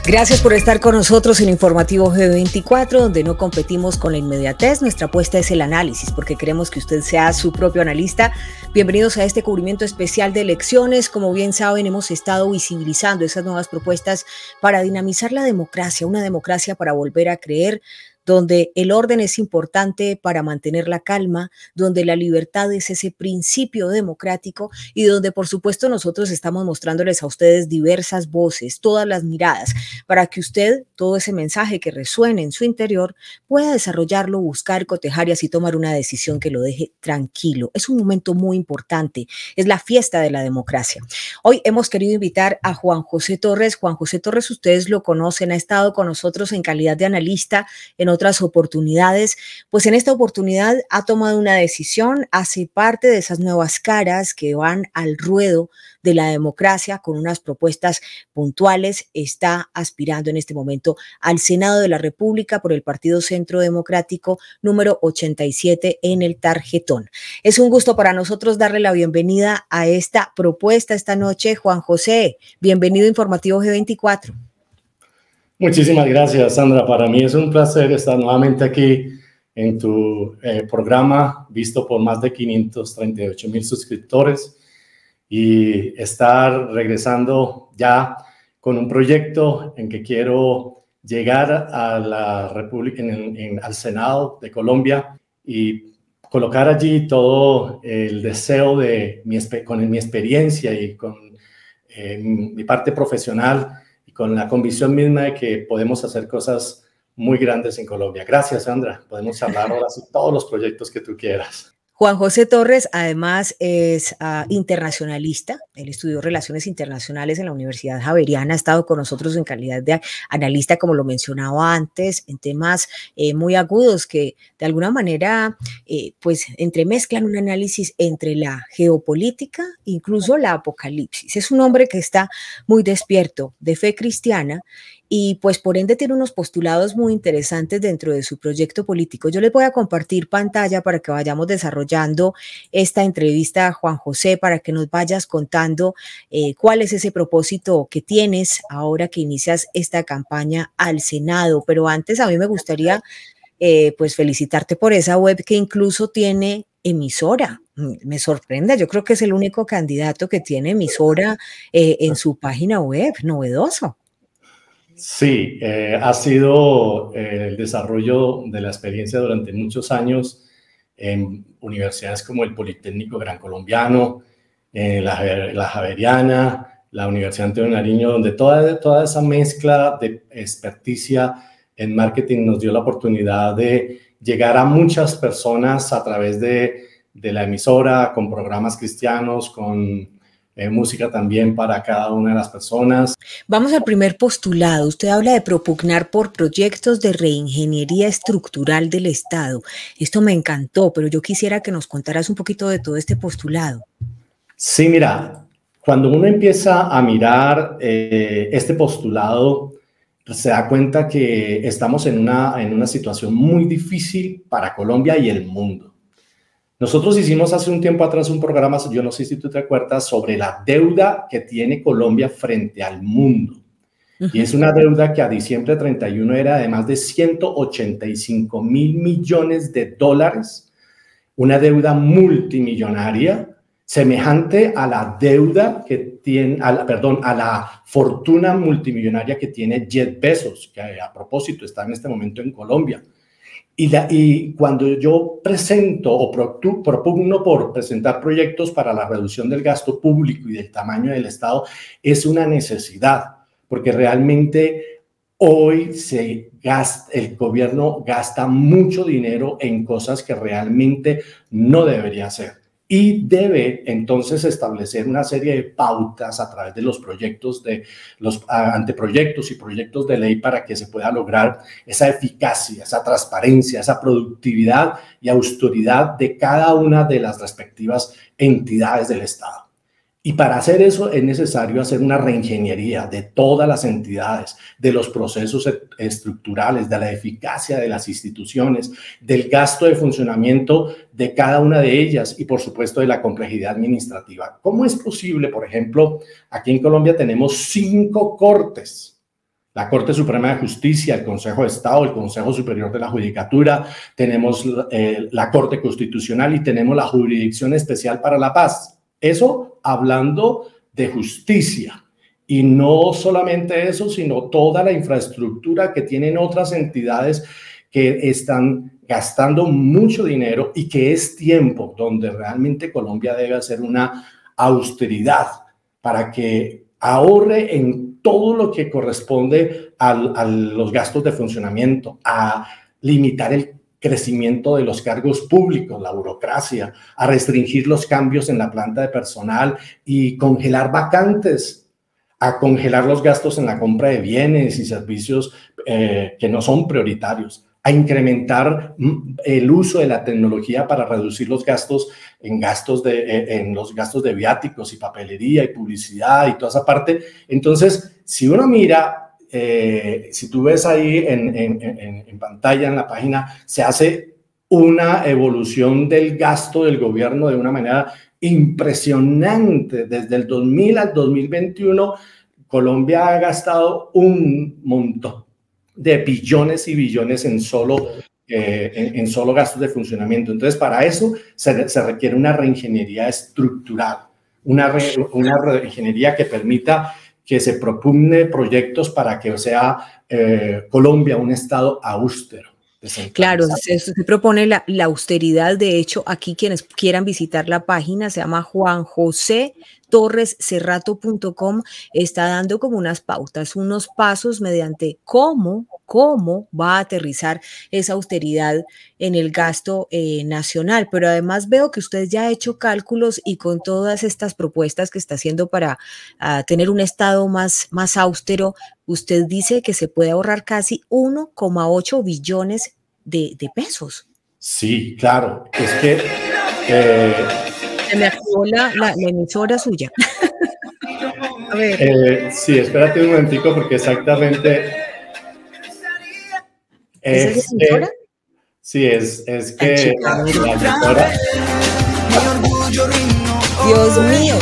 Gracias por estar con nosotros en Informativo G24, donde no competimos con la inmediatez. Nuestra apuesta es el análisis, porque queremos que usted sea su propio analista. Bienvenidos a este cubrimiento especial de elecciones. Como bien saben, hemos estado visibilizando esas nuevas propuestas para dinamizar la democracia, una democracia para volver a creer, donde el orden es importante para mantener la calma, donde la libertad es ese principio democrático y donde, por supuesto, nosotros estamos mostrándoles a ustedes diversas voces, todas las miradas, para que usted, todo ese mensaje que resuene en su interior, pueda desarrollarlo, buscar, cotejar y así tomar una decisión que lo deje tranquilo. Es un momento muy importante, es la fiesta de la democracia. Hoy hemos querido invitar a Juan José Torres. Juan José Torres, ustedes lo conocen, ha estado con nosotros en calidad de analista en otras oportunidades, pues en esta oportunidad ha tomado una decisión, hace parte de esas nuevas caras que van al ruedo de la democracia con unas propuestas puntuales. Está aspirando en este momento al Senado de la República por el Partido Centro Democrático número 87 en el tarjetón. Es un gusto para nosotros darle la bienvenida a esta propuesta esta noche. Juan José, bienvenido a Informativo G24. Muchísimas gracias, Sandra. Para mí es un placer estar nuevamente aquí en tu programa, visto por más de 538,000 suscriptores, y estar regresando ya con un proyecto en que quiero llegar a la República, al Senado de Colombia, y colocar allí todo el deseo de con mi experiencia y con mi parte profesional, con la convicción misma de que podemos hacer cosas muy grandes en Colombia. Gracias, Sandra. Podemos hablar ahora de todos los proyectos que tú quieras. Juan José Torres, además, es internacionalista. Él estudió Relaciones Internacionales en la Universidad Javeriana. Ha estado con nosotros en calidad de analista, como lo mencionaba antes, en temas muy agudos que de alguna manera pues entremezclan un análisis entre la geopolítica, incluso la apocalipsis. Es un hombre que está muy despierto, de fe cristiana, y pues por ende tiene unos postulados muy interesantes dentro de su proyecto político. Yo les voy a compartir pantalla para que vayamos desarrollando esta entrevista a Juan José, para que nos vayas contando cuál es ese propósito que tienes ahora que inicias esta campaña al Senado. Pero antes a mí me gustaría pues felicitarte por esa web que incluso tiene emisora. Me sorprende, yo creo que es el único candidato que tiene emisora en su página web, novedoso. Sí, ha sido el desarrollo de la experiencia durante muchos años en universidades como el Politécnico Gran Colombiano, la Javeriana, la Universidad Antonio Nariño, donde toda esa mezcla de experticia en marketing nos dio la oportunidad de llegar a muchas personas a través de la emisora, con programas cristianos, con música también para cada una de las personas. Vamos al primer postulado. Usted habla de propugnar por proyectos de reingeniería estructural del Estado. Esto me encantó, pero yo quisiera que nos contaras un poquito de todo este postulado. Sí, mira, cuando uno empieza a mirar este postulado, se da cuenta que estamos en una situación muy difícil para Colombia y el mundo. Nosotros hicimos hace un tiempo atrás un programa, yo no sé si tú te acuerdas, sobre la deuda que tiene Colombia frente al mundo. Y es una deuda que a diciembre 31 era de más de 185,000 millones de dólares, una deuda multimillonaria, semejante a la deuda que tiene, a la fortuna multimillonaria que tiene Jeff Bezos, que a propósito está en este momento en Colombia. Y cuando yo presento o propugno por presentar proyectos para la reducción del gasto público y del tamaño del Estado, es una necesidad, porque realmente hoy el gobierno gasta mucho dinero en cosas que realmente no debería hacer. Y debe entonces establecer una serie de pautas a través de los proyectos, de los anteproyectos y proyectos de ley, para que se pueda lograr esa eficacia, esa transparencia, esa productividad y austeridad de cada una de las respectivas entidades del Estado. Y para hacer eso es necesario hacer una reingeniería de todas las entidades, de los procesos estructurales, de la eficacia de las instituciones, del gasto de funcionamiento de cada una de ellas y, por supuesto, de la complejidad administrativa. ¿Cómo es posible, por ejemplo, aquí en Colombia tenemos 5 cortes la Corte Suprema de Justicia, el Consejo de Estado, el Consejo Superior de la Judicatura, tenemos la Corte Constitucional y tenemos la Jurisdicción Especial para la Paz. Eso hablando de justicia. Y no solamente eso, sino toda la infraestructura que tienen otras entidades que están gastando mucho dinero y que es tiempo donde realmente Colombia debe hacer una austeridad para que ahorre en todo lo que corresponde a los gastos de funcionamiento, a limitar el crecimiento de los cargos públicos, la burocracia, a restringir los cambios en la planta de personal y congelar vacantes, a congelar los gastos en la compra de bienes y servicios que no son prioritarios, a incrementar el uso de la tecnología para reducir los gastos en los gastos de viáticos y papelería y publicidad y toda esa parte. Entonces, si uno mira, si tú ves ahí en pantalla, en la página, se hace una evolución del gasto del gobierno de una manera impresionante. Desde el 2000 al 2021, Colombia ha gastado un montón de billones y billones en solo gastos de funcionamiento. Entonces, para eso se requiere una reingeniería estructural, una reingeniería que permita que se propugnen proyectos para que sea Colombia un estado austero. Claro, se propone la austeridad. De hecho, aquí quienes quieran visitar la página, se llama juanjosetorrescerrato.com, está dando como unas pautas, unos pasos mediante cómo va a aterrizar esa austeridad en el gasto nacional. Pero además veo que usted ya ha hecho cálculos y con todas estas propuestas que está haciendo para tener un estado más austero, usted dice que se puede ahorrar casi 1,8 billones de pesos. Sí, claro. Es que se me activó la emisora suya. A ver. Sí, espérate un momentico porque exactamente ¿es emisora? Sí, es que la emisora. Dios mío.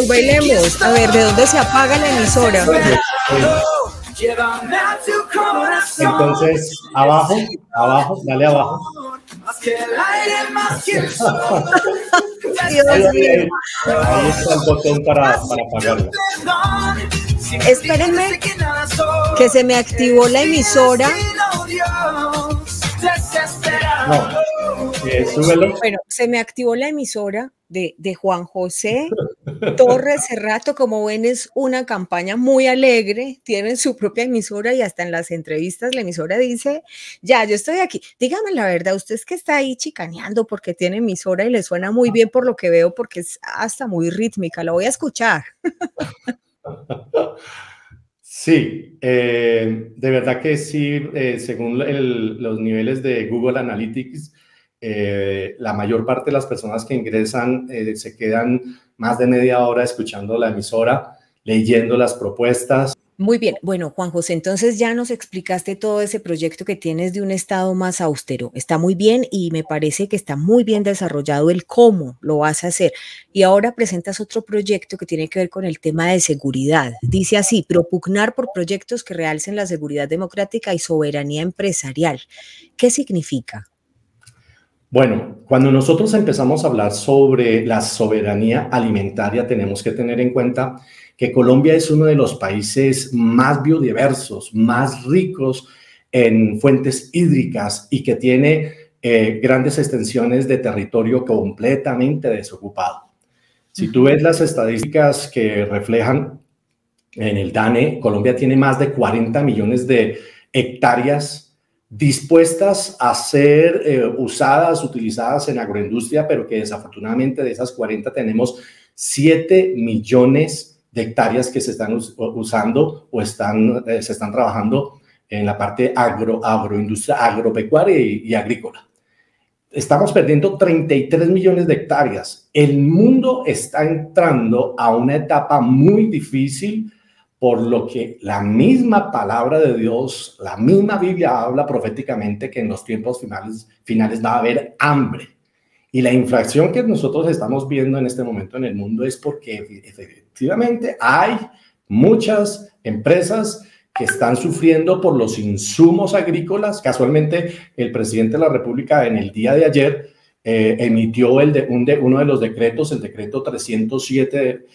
Bailemos. A ver, ¿de dónde se apaga la emisora? Entonces, abajo, dale abajo. Dios mío. Ahí está el botón para apagarlo. Espérenme, que se me activó la emisora. No, súbelo. Bueno, se me activó la emisora de Juan José Torres Cerrato. Como ven, es una campaña muy alegre, tienen su propia emisora y hasta en las entrevistas la emisora dice, ya, yo estoy aquí. Dígame la verdad, usted es que está ahí chicaneando porque tiene emisora y le suena muy bien por lo que veo, porque es hasta muy rítmica, la voy a escuchar. Sí, de verdad que sí, según los niveles de Google Analytics, la mayor parte de las personas que ingresan se quedan más de media hora escuchando la emisora, leyendo las propuestas. Muy bien, bueno, Juan José, entonces ya nos explicaste todo ese proyecto que tienes de un estado más austero. Está muy bien y me parece que está muy bien desarrollado el cómo lo vas a hacer. Y ahora presentas otro proyecto que tiene que ver con el tema de seguridad. Dice así, propugnar por proyectos que realcen la seguridad democrática y soberanía empresarial. ¿Qué significa? Bueno, cuando nosotros empezamos a hablar sobre la soberanía alimentaria, tenemos que tener en cuenta que Colombia es uno de los países más biodiversos, más ricos en fuentes hídricas y que tiene grandes extensiones de territorio completamente desocupado. Si tú ves las estadísticas que reflejan en el DANE, Colombia tiene más de 40 millones de hectáreas dispuestas a ser utilizadas en agroindustria, pero que desafortunadamente de esas 40 tenemos 7 millones de hectáreas que se están usando o se están trabajando en la parte agroindustria, agropecuaria y agrícola. Estamos perdiendo 33 millones de hectáreas. El mundo está entrando a una etapa muy difícil, por lo que la misma palabra de Dios, la misma Biblia habla proféticamente que en los tiempos finales va a haber hambre. Y la inflación que nosotros estamos viendo en este momento en el mundo es porque efectivamente hay muchas empresas que están sufriendo por los insumos agrícolas. Casualmente, el presidente de la República en el día de ayer emitió uno de los decretos, el decreto 307,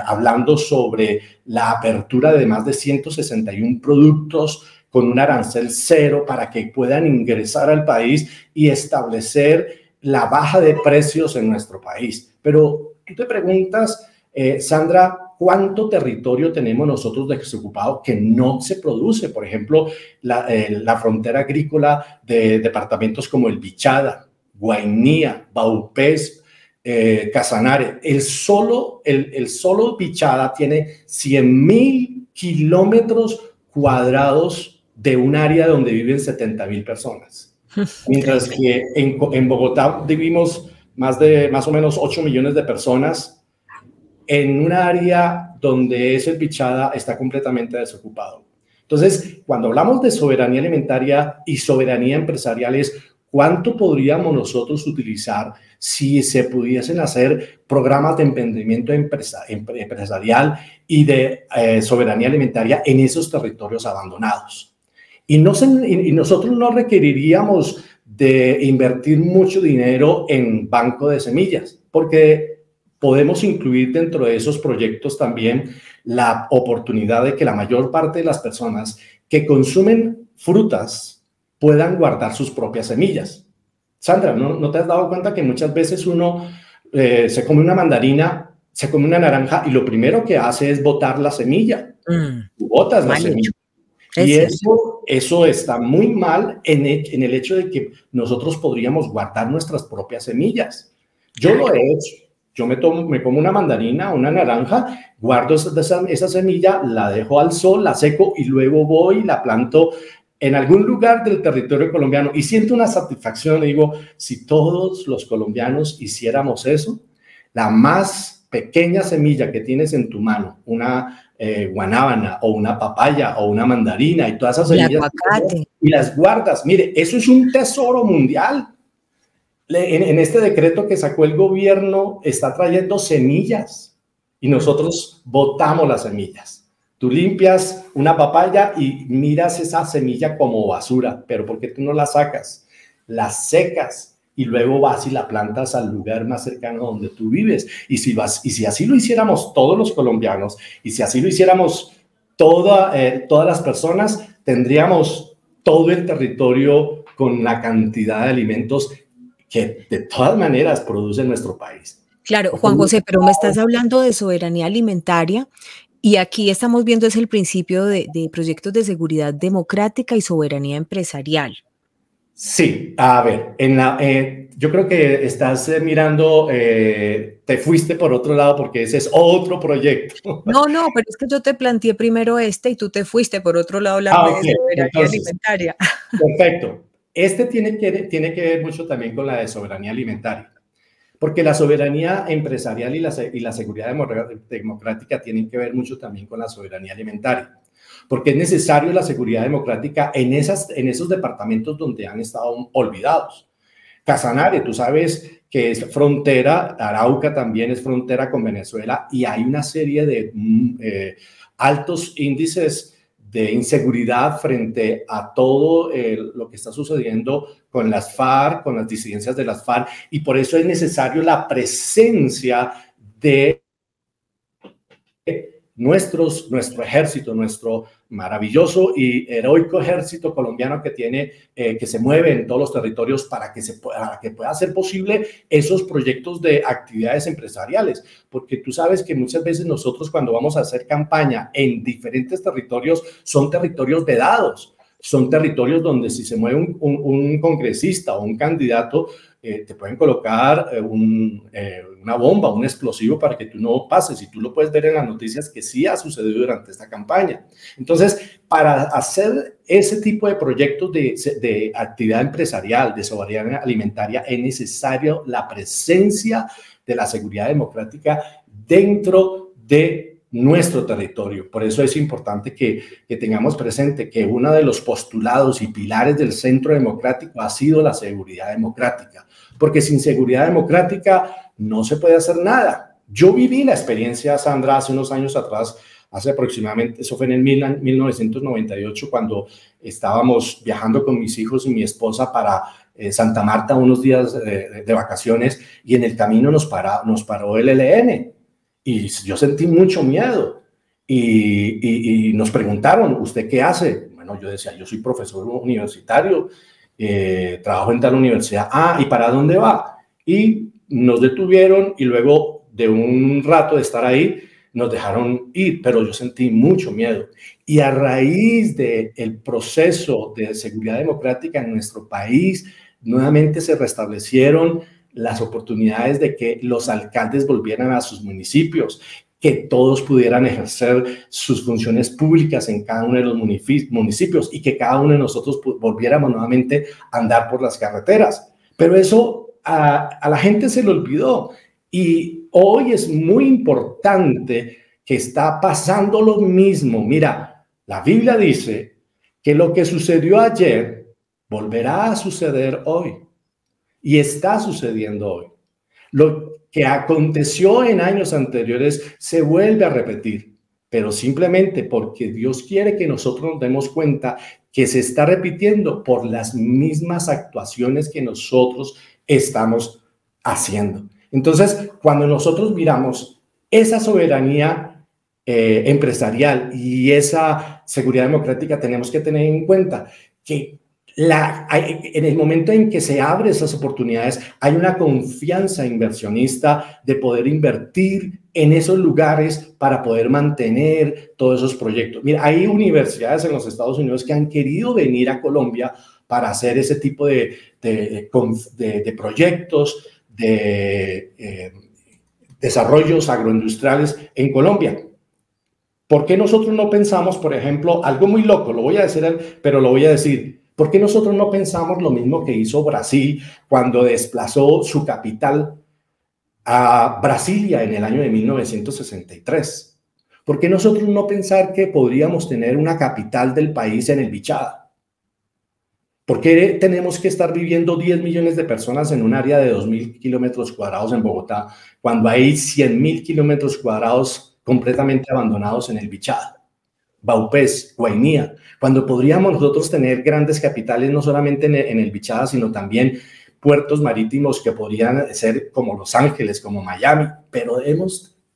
hablando sobre la apertura de más de 161 productos con un arancel cero para que puedan ingresar al país y establecer la baja de precios en nuestro país. Pero tú te preguntas, Sandra, ¿cuánto territorio tenemos nosotros desocupado que no se produce? Por ejemplo, la frontera agrícola de departamentos como el Bichada, Guainía, Baupés, Casanare. El solo Bichada tiene 100,000 kilómetros cuadrados de un área donde viven 70,000 personas. Mientras que en Bogotá vivimos más o menos 8 millones de personas en un área donde ese Bichada está completamente desocupado. Entonces, cuando hablamos de soberanía alimentaria y soberanía empresarial, es cuánto podríamos nosotros utilizar si se pudiesen hacer programas de emprendimiento empresarial y de soberanía alimentaria en esos territorios abandonados. Y nosotros no requeriríamos de invertir mucho dinero en banco de semillas, porque podemos incluir dentro de esos proyectos también la oportunidad de que la mayor parte de las personas que consumen frutas puedan guardar sus propias semillas. Sandra, ¿no te has dado cuenta que muchas veces uno se come una mandarina, se come una naranja y lo primero que hace es botar la semilla? Tú botas la semilla. Y eso está muy mal en el hecho de que nosotros podríamos guardar nuestras propias semillas. Yo lo he hecho. Yo me como una mandarina, una naranja, guardo esa semilla, la dejo al sol, la seco y luego voy y la planto en algún lugar del territorio colombiano. Y siento una satisfacción. Digo, si todos los colombianos hiciéramos eso, la más pequeña semilla que tienes en tu mano, una guanábana o una papaya o una mandarina y todas esas semillas y las guardas. Mire, eso es un tesoro mundial. En este decreto que sacó el gobierno está trayendo semillas y nosotros botamos las semillas. Tú limpias una papaya y miras esa semilla como basura, pero ¿por qué tú no la sacas? La secas y luego vas y la plantas al lugar más cercano donde tú vives. Y si así lo hiciéramos todos los colombianos, y si así lo hiciéramos todas las personas, tendríamos todo el territorio con la cantidad de alimentos que de todas maneras produce nuestro país. Claro, Juan José, pero me estás hablando de soberanía alimentaria y aquí estamos viendo es el principio de proyectos de seguridad democrática y soberanía empresarial. Sí, a ver, yo creo que estás mirando, te fuiste por otro lado porque ese es otro proyecto. No, pero es que yo te planteé primero y tú te fuiste por otro lado de soberanía alimentaria. Perfecto. Este tiene que ver mucho también con la de soberanía alimentaria, porque la soberanía empresarial y la seguridad democrática tienen que ver mucho también con la soberanía alimentaria. Porque es necesario la seguridad democrática en esos departamentos donde han estado olvidados. Casanare, tú sabes que es frontera, Arauca también es frontera con Venezuela y hay una serie de altos índices de inseguridad frente a todo lo que está sucediendo con las FARC, con las disidencias de las FARC, y por eso es necesario la presencia de nuestro ejército, nuestro maravilloso y heroico ejército colombiano que se mueve en todos los territorios para que pueda ser posible esos proyectos de actividades empresariales, porque tú sabes que muchas veces nosotros cuando vamos a hacer campaña en diferentes territorios son territorios vedados, son territorios donde si se mueve un congresista o un candidato, te pueden colocar una bomba, un explosivo para que tú no pases, y tú lo puedes ver en las noticias que sí ha sucedido durante esta campaña. Entonces, para hacer ese tipo de proyectos de actividad empresarial, de soberanía alimentaria, es necesario la presencia de la seguridad democrática dentro de nuestro territorio. Por eso es importante que tengamos presente que uno de los postulados y pilares del Centro Democrático ha sido la seguridad democrática, porque sin seguridad democrática no se puede hacer nada. Yo viví la experiencia, Sandra, hace unos años atrás, hace aproximadamente, eso fue en el 1998, cuando estábamos viajando con mis hijos y mi esposa para Santa Marta unos días de vacaciones, y en el camino nos paró el ELN. Y yo sentí mucho miedo y nos preguntaron, ¿usted qué hace? Bueno, yo decía, yo soy profesor universitario, trabajo en tal universidad. Ah, ¿y para dónde va? Y nos detuvieron y luego de un rato de estar ahí, nos dejaron ir, pero yo sentí mucho miedo. Y a raíz del proceso de seguridad democrática en nuestro país, nuevamente se restablecieron las oportunidades de que los alcaldes volvieran a sus municipios, que todos pudieran ejercer sus funciones públicas en cada uno de los municipios y que cada uno de nosotros volviéramos nuevamente a andar por las carreteras. Pero eso a la gente se le olvidó, y hoy es muy importante que está pasando lo mismo. Mira, la Biblia dice que lo que sucedió ayer volverá a suceder hoy. Y está sucediendo hoy. Lo que aconteció en años anteriores se vuelve a repetir, pero simplemente porque Dios quiere que nosotros nos demos cuenta que se está repitiendo por las mismas actuaciones que nosotros estamos haciendo. Entonces, cuando nosotros miramos esa soberanía empresarial y esa seguridad democrática, tenemos que tener en cuenta que en el momento en que se abren esas oportunidades, hay una confianza inversionista de poder invertir en esos lugares para poder mantener todos esos proyectos. Mira, hay universidades en los Estados Unidos que han querido venir a Colombia para hacer ese tipo de proyectos, de desarrollos agroindustriales en Colombia. ¿Por qué nosotros no pensamos, por ejemplo, algo muy loco, lo voy a decir, pero lo voy a decir? ¿Por qué nosotros no pensamos lo mismo que hizo Brasil cuando desplazó su capital a Brasilia en el año de 1963? ¿Por qué nosotros no pensar que podríamos tener una capital del país en el Bichada? ¿Por qué tenemos que estar viviendo 10 millones de personas en un área de 2.000 kilómetros cuadrados en Bogotá cuando hay 100.000 kilómetros cuadrados completamente abandonados en el Bichada, Vaupés, Guainía, cuando podríamos nosotros tener grandes capitales no solamente en el Bichada, sino también puertos marítimos que podrían ser como Los Ángeles, como Miami, pero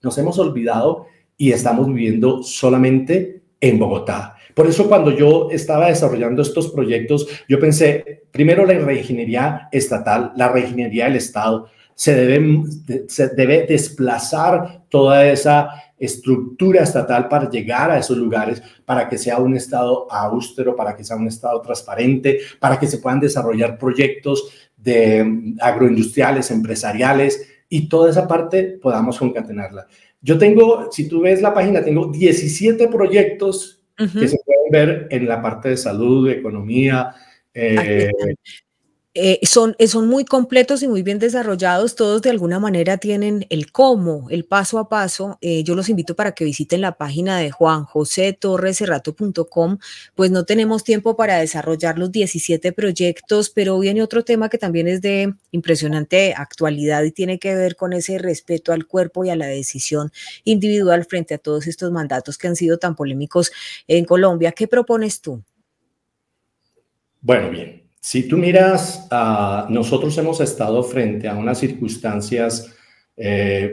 nos hemos olvidado y estamos viviendo solamente en Bogotá. Por eso cuando yo estaba desarrollando estos proyectos, yo pensé, primero la reingeniería estatal, la reingeniería del Estado, se debe desplazar toda esa estructura estatal para llegar a esos lugares, para que sea un Estado austero, para que sea un Estado transparente, para que se puedan desarrollar proyectos agroindustriales, empresariales, y toda esa parte podamos concatenarla. Yo tengo, si tú ves la página, tengo 17 proyectos que se pueden ver en la parte de salud, de economía. Son muy completos y muy bien desarrollados, todos de alguna manera tienen el cómo, el paso a paso. Yo los invito para que visiten la página de juanjosetorrescerrato.com, pues no tenemos tiempo para desarrollar los 17 proyectos, pero viene otro tema que también es de impresionante actualidad y tiene que ver con ese respeto al cuerpo y a la decisión individual frente a todos estos mandatos que han sido tan polémicos en Colombia. ¿Qué propones tú? Bueno, bien. Si tú miras, nosotros hemos estado frente a unas circunstancias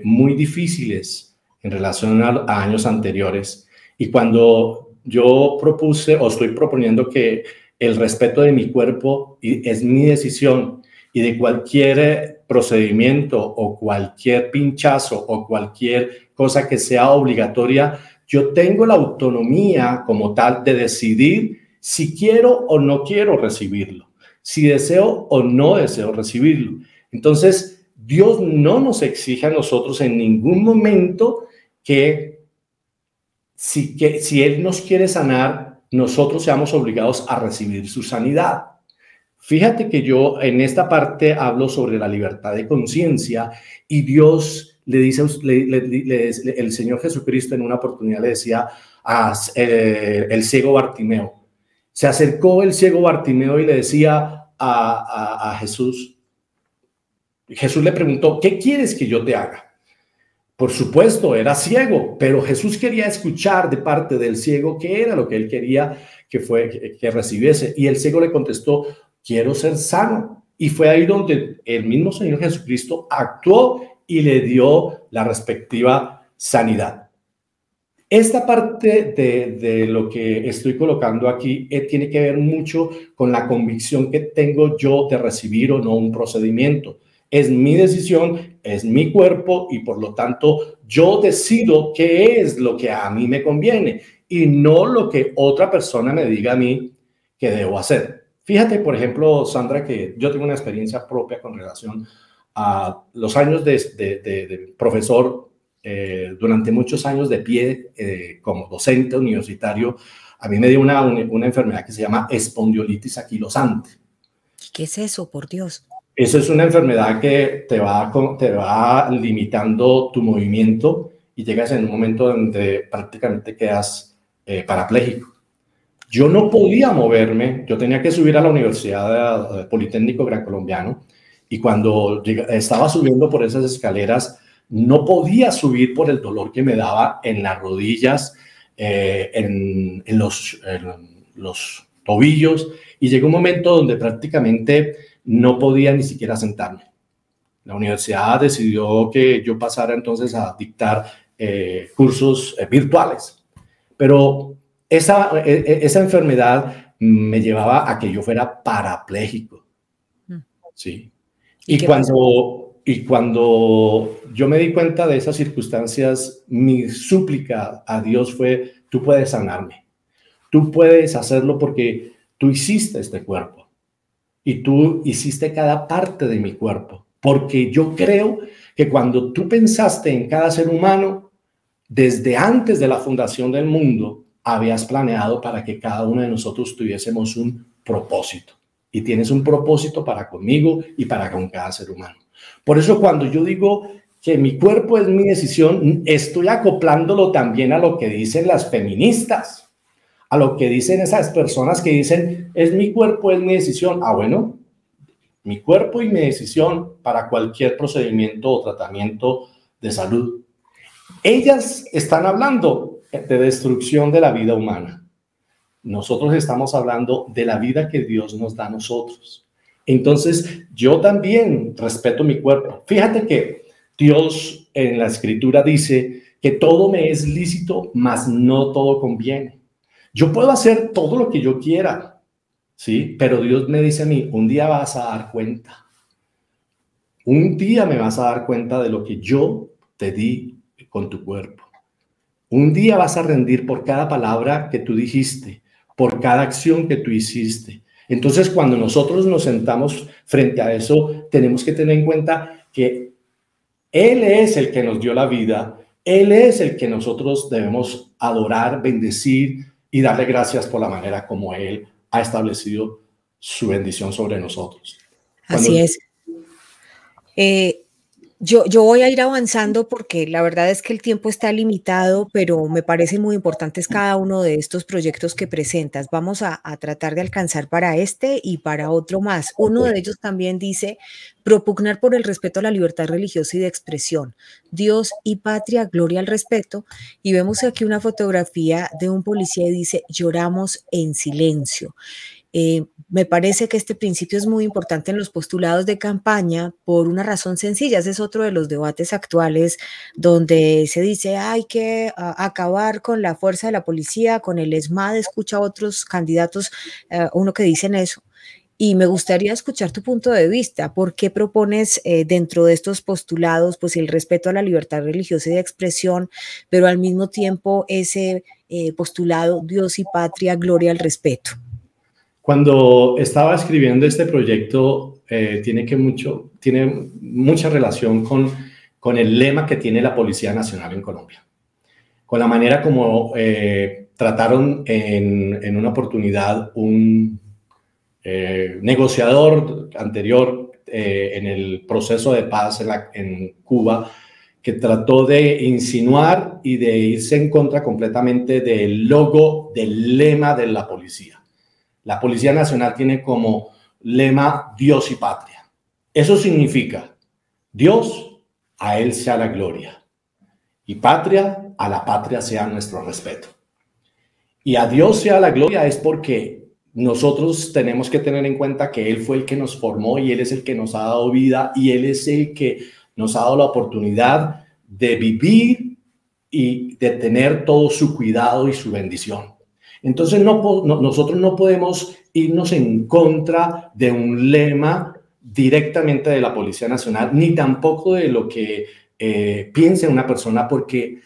muy difíciles en relación a años anteriores, y cuando yo propuse o estoy proponiendo que el respeto de mi cuerpo es mi decisión, y de cualquier procedimiento o cualquier pinchazo o cualquier cosa que sea obligatoria, yo tengo la autonomía como tal de decidir si quiero o no quiero recibirlo, si deseo o no deseo recibirlo. Entonces, Dios no nos exige a nosotros en ningún momento que si Él nos quiere sanar, nosotros seamos obligados a recibir su sanidad. Fíjate que yo en esta parte hablo sobre la libertad de conciencia, y Dios le dice, el Señor Jesucristo en una oportunidad le decía el ciego Bartimeo. Se acercó el ciego Bartimeo y le decía a Jesús. Jesús le preguntó, ¿qué quieres que yo te haga? Por supuesto, era ciego, pero Jesús quería escuchar de parte del ciego qué era lo que él quería que recibiese. Y el ciego le contestó, quiero ser sano. Y fue ahí donde el mismo Señor Jesucristo actuó y le dio la respectiva sanidad. Esta parte de lo que estoy colocando aquí tiene que ver mucho con la convicción que tengo yo de recibir o no un procedimiento. Es mi decisión, es mi cuerpo y por lo tanto yo decido qué es lo que a mí me conviene y no lo que otra persona me diga a mí que debo hacer. Fíjate, por ejemplo, Sandra, que yo tengo una experiencia propia con relación a los años de profesor, durante muchos años de pie como docente universitario. A mí me dio una enfermedad que se llama espondiolitis anquilosante. ¿Qué es eso, por Dios? Eso es una enfermedad que te va limitando tu movimiento y llegas en un momento donde prácticamente quedas parapléjico. Yo no podía moverme, yo tenía que subir a la Universidad Politécnico Gran Colombiano y cuando estaba subiendo por esas escaleras no podía subir por el dolor que me daba en las rodillas, en los tobillos y llegó un momento donde prácticamente no podía ni siquiera sentarme. La universidad decidió que yo pasara entonces a dictar cursos virtuales, pero esa enfermedad me llevaba a que yo fuera parapléjico. ¿Sí? Y cuando yo me di cuenta de esas circunstancias, mi súplica a Dios fue, tú puedes sanarme, tú puedes hacerlo porque tú hiciste este cuerpo. Y tú hiciste cada parte de mi cuerpo, porque yo creo que cuando tú pensaste en cada ser humano, desde antes de la fundación del mundo, habías planeado para que cada uno de nosotros tuviésemos un propósito. Y tienes un propósito para conmigo y para con cada ser humano. Por eso cuando yo digo que mi cuerpo es mi decisión, estoy acoplándolo también a lo que dicen las feministas. A lo que dicen esas personas que dicen, es mi cuerpo, es mi decisión. Ah, bueno, mi cuerpo y mi decisión para cualquier procedimiento o tratamiento de salud. Ellas están hablando de destrucción de la vida humana. Nosotros estamos hablando de la vida que Dios nos da a nosotros. Entonces, yo también respeto mi cuerpo. Fíjate que Dios en la Escritura dice que todo me es lícito, mas no todo conviene. Yo puedo hacer todo lo que yo quiera, ¿sí? Pero Dios me dice a mí, un día vas a dar cuenta. Un día me vas a dar cuenta de lo que yo te di con tu cuerpo. Un día vas a rendir por cada palabra que tú dijiste, por cada acción que tú hiciste. Entonces, cuando nosotros nos sentamos frente a eso, tenemos que tener en cuenta que Él es el que nos dio la vida, Él es el que nosotros debemos adorar, bendecir, y darle gracias por la manera como Él ha establecido su bendición sobre nosotros. Así es. Yo voy a ir avanzando porque la verdad es que el tiempo está limitado, pero me parecen muy importantes cada uno de estos proyectos que presentas. Vamos a tratar de alcanzar para este y para otro más. Uno de ellos también dice, propugnar por el respeto a la libertad religiosa y de expresión. Dios y patria, gloria al respeto. Y vemos aquí una fotografía de un policía y dice, lloramos en silencio. Me parece que este principio es muy importante en los postulados de campaña por una razón sencilla. Ese es otro de los debates actuales donde se dice hay que acabar con la fuerza de la policía, con el ESMAD. Escucha a otros candidatos, uno que dicen eso. Y me gustaría escuchar tu punto de vista. ¿Por qué propones dentro de estos postulados pues el respeto a la libertad religiosa y de expresión, pero al mismo tiempo ese postulado Dios y patria, gloria al respeto? Cuando estaba escribiendo este proyecto, tiene mucha relación con el lema que tiene la Policía Nacional en Colombia, con la manera como trataron en una oportunidad un negociador anterior en el proceso de paz en Cuba, que trató de insinuar y de irse en contra completamente del logo, del lema de la policía. La Policía Nacional tiene como lema Dios y patria. Eso significa Dios, a Él sea la gloria, y patria, a la patria sea nuestro respeto. Y a Dios sea la gloria es porque nosotros tenemos que tener en cuenta que Él fue el que nos formó y Él es el que nos ha dado vida y Él es el que nos ha dado la oportunidad de vivir y de tener todo su cuidado y su bendición. Entonces nosotros no podemos irnos en contra de un lema directamente de la Policía Nacional, ni tampoco de lo que piense una persona, porque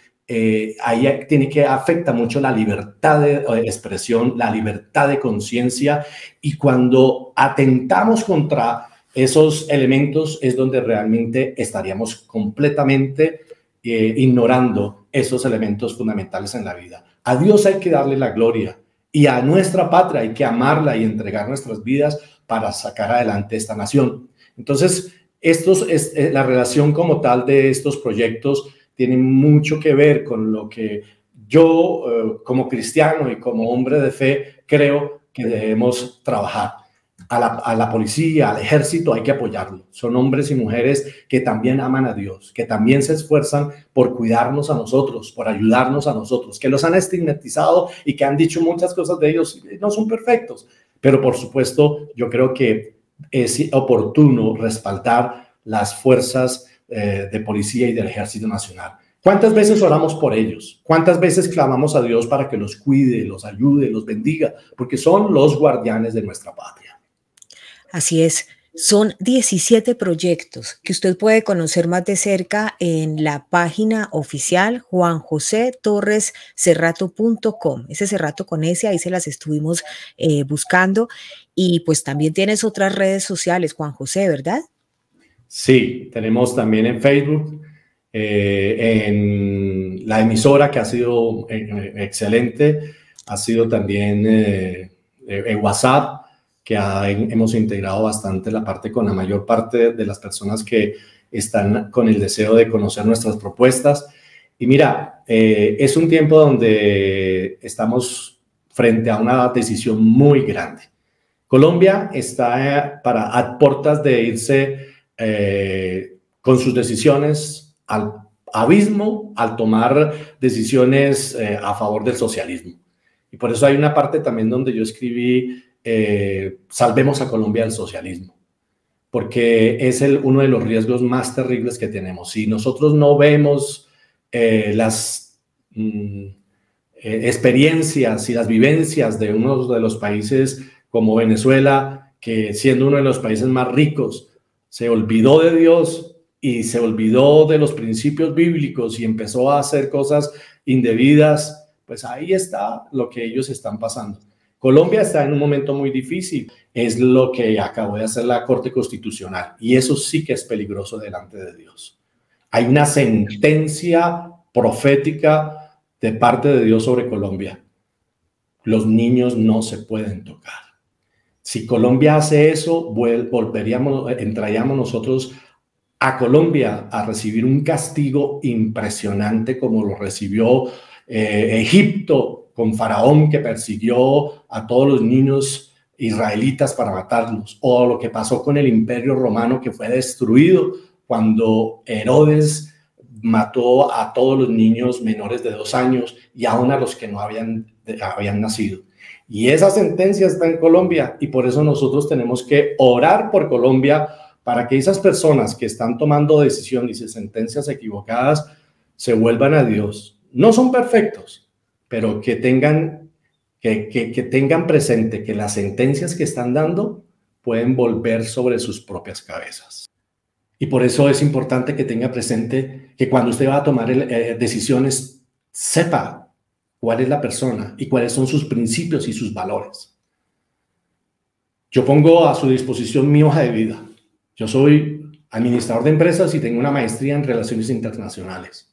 ahí tiene que afecta mucho la libertad de expresión, la libertad de conciencia, y cuando atentamos contra esos elementos es donde realmente estaríamos completamente ignorando esos elementos fundamentales en la vida. A Dios hay que darle la gloria y a nuestra patria hay que amarla y entregar nuestras vidas para sacar adelante esta nación. Entonces, la relación como tal de estos proyectos tiene mucho que ver con lo que yo, como cristiano y como hombre de fe, creo que debemos trabajar. A la policía, al ejército hay que apoyarlo. Son hombres y mujeres que también aman a Dios, que también se esfuerzan por cuidarnos a nosotros, por ayudarnos a nosotros, que los han estigmatizado y que han dicho muchas cosas de ellos. No son perfectos, pero por supuesto yo creo que es oportuno respaldar las fuerzas de policía y del Ejército Nacional. ¿Cuántas veces oramos por ellos? ¿Cuántas veces clamamos a Dios para que los cuide, los ayude, los bendiga? Porque son los guardianes de nuestra patria. Así es. Son 17 proyectos que usted puede conocer más de cerca en la página oficial juanjosetorrescerrato.com. Ese Cerrato con S, ahí se las estuvimos buscando. Y pues también tienes otras redes sociales, Juan José, ¿verdad? Sí, tenemos también en Facebook, en la emisora que ha sido excelente, ha sido también en WhatsApp, que hemos integrado bastante la parte con la mayor parte de las personas que están con el deseo de conocer nuestras propuestas. Y mira, es un tiempo donde estamos frente a una decisión muy grande. Colombia está a puertas de irse con sus decisiones al abismo al tomar decisiones a favor del socialismo. Y por eso hay una parte también donde yo escribí salvemos a Colombia del socialismo, porque es uno de los riesgos más terribles que tenemos. Si nosotros no vemos las experiencias y las vivencias de uno de los países como Venezuela, que siendo uno de los países más ricos, se olvidó de Dios y se olvidó de los principios bíblicos y empezó a hacer cosas indebidas, pues ahí está lo que ellos están pasando. Colombia está en un momento muy difícil, es lo que acabó de hacer la Corte Constitucional, y eso sí que es peligroso delante de Dios. Hay una sentencia profética de parte de Dios sobre Colombia. Los niños no se pueden tocar. Si Colombia hace eso, entraríamos nosotros a Colombia a recibir un castigo impresionante como lo recibió Egipto, con Faraón, que persiguió a todos los niños israelitas para matarlos, o lo que pasó con el Imperio Romano, que fue destruido cuando Herodes mató a todos los niños menores de 2 años y aún a los que no habían nacido. Y esa sentencia está en Colombia, y por eso nosotros tenemos que orar por Colombia para que esas personas que están tomando decisiones y sentencias equivocadas se vuelvan a Dios. No son perfectos, pero que tengan presente que las sentencias que están dando pueden volver sobre sus propias cabezas. Y por eso es importante que tenga presente que cuando usted va a tomar decisiones, sepa cuál es la persona y cuáles son sus principios y sus valores. Yo pongo a su disposición mi hoja de vida. Yo soy administrador de empresas y tengo una maestría en relaciones internacionales.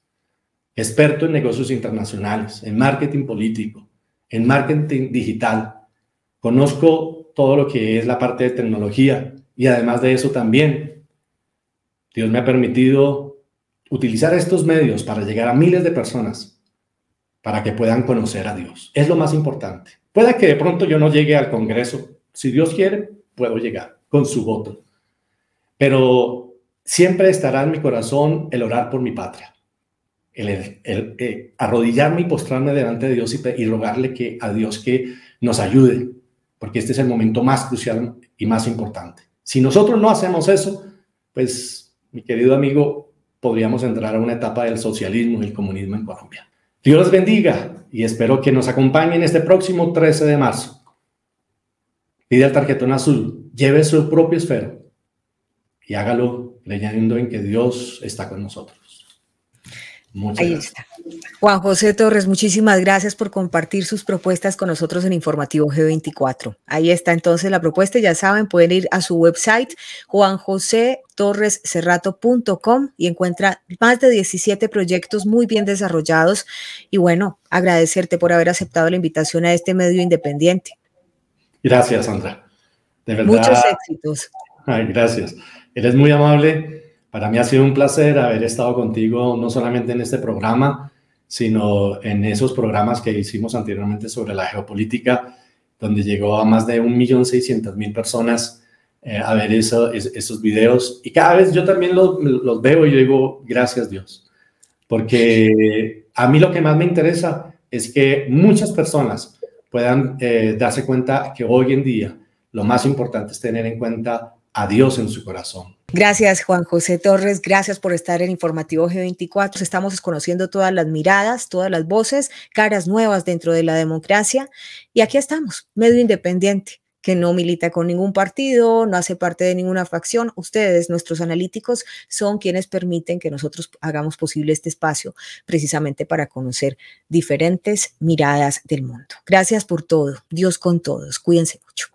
Experto en negocios internacionales, en marketing político, en marketing digital. Conozco todo lo que es la parte de tecnología y además de eso también Dios me ha permitido utilizar estos medios para llegar a miles de personas para que puedan conocer a Dios. Es lo más importante. Puede que de pronto yo no llegue al Congreso. Si Dios quiere, puedo llegar con su voto. Pero siempre estará en mi corazón el orar por mi patria. El arrodillarme y postrarme delante de Dios y rogarle a Dios que nos ayude, porque este es el momento más crucial y más importante. Si nosotros no hacemos eso, pues, mi querido amigo, podríamos entrar a una etapa del socialismo y el comunismo en Colombia. Dios les bendiga y espero que nos acompañen este próximo 13 de marzo. Pide el tarjetón azul, lleve su propio esfero y hágalo creyendo en que Dios está con nosotros. Muchas gracias. Está. Juan José Torres, muchísimas gracias por compartir sus propuestas con nosotros en Informativo G24. Ahí está entonces la propuesta, ya saben, pueden ir a su website juanjosetorrescerrato.com y encuentra más de 17 proyectos muy bien desarrollados. Y bueno, agradecerte por haber aceptado la invitación a este medio independiente. Gracias, Sandra. De verdad. Muchos éxitos. Ay, gracias. Eres muy amable. Para mí ha sido un placer haber estado contigo, no solamente en este programa, sino en esos programas que hicimos anteriormente sobre la geopolítica, donde llegó a más de 1.600.000 personas a ver esos videos. Y cada vez yo también los veo y yo digo, gracias Dios. Porque a mí lo que más me interesa es que muchas personas puedan darse cuenta que hoy en día lo más importante es tener en cuenta a Dios en su corazón. Gracias, Juan José Torres. Gracias por estar en Informativo G24. Estamos conociendo todas las miradas, todas las voces, caras nuevas dentro de la democracia. Y aquí estamos, medio independiente, que no milita con ningún partido, no hace parte de ninguna facción. Ustedes, nuestros analíticos, son quienes permiten que nosotros hagamos posible este espacio precisamente para conocer diferentes miradas del mundo. Gracias por todo. Dios con todos. Cuídense mucho.